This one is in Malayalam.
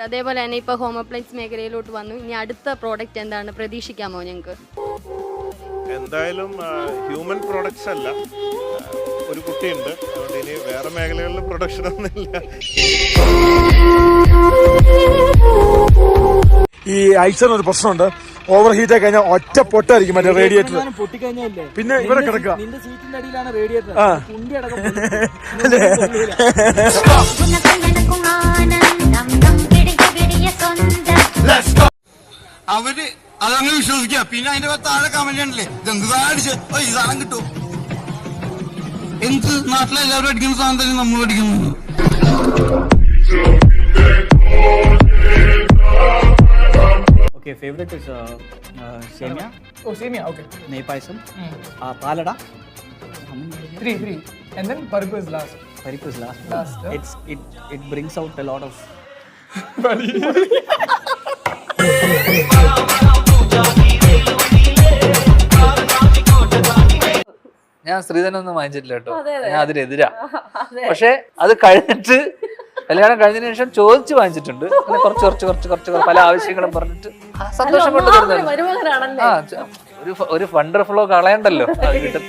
അതേപോലെ തന്നെ ഇപ്പോൾ ഹോം അപ്ലയൻസ് മേഖലയിലോട്ട് വന്നു. ഇനി അടുത്ത പ്രോഡക്റ്റ് എന്താണ് പ്രതീക്ഷിക്കാമോ ഞങ്ങൾക്ക്? എന്തായാലും ഹ്യൂമൻ പ്രോഡക്ട്സ് അല്ല, ഒരു കുട്ടിയുണ്ട്, അതുകൊണ്ട് ഇനി വേറെ മേഖലകളിൽ പ്രൊഡക്ഷൻ ഒന്നുമില്ല. ഈ ഐസറിന് ഒരു പ്രശ്നമുണ്ട്, ഓവർ ഹീറ്റ് ആയി കഴിഞ്ഞാൽ ഒറ്റ പൊട്ടായിരിക്കും മറ്റേ റേഡിയേറ്റർ. പിന്നെ ഇവിടെ കിടക്കുക അവര് അതങ്ങനെ വിശ്വസിക്കുക. പിന്നെ അതിന്റെ താഴെ കമന്റ് ഉണ്ടല്ലേ, ഇതെന്ത് അടിച്ച് ഈ സാധനം കിട്ടും. എന്ത് നാട്ടിലെല്ലാവരും അടിക്കുന്ന സാധനം തന്നെ നമ്മൾ അടിക്കുന്നു. Okay, favorite is Semia. Oh, Semia, okay. Ney Paisam. Palada. Three. And then Paripu is last. Paripu is last. It brings out a lot of. ഞാൻ സ്ത്രീധനൊന്നും വാങ്ങിച്ചിട്ടില്ല കേട്ടോ, ഞാൻ അതിനെതിരാ. പക്ഷെ അത് കഴിഞ്ഞിട്ട് കല്യാണം കഴിഞ്ഞതിന് ശേഷം ചോദിച്ചു വാങ്ങിച്ചിട്ടുണ്ട്. അങ്ങനെ കുറച്ച് പല ആവശ്യങ്ങളും പറഞ്ഞിട്ട് സന്തോഷം കൊണ്ട് ഒരു വണ്ടർഫുള്ളോ കളയണ്ടല്ലോ അത് കിട്ടും.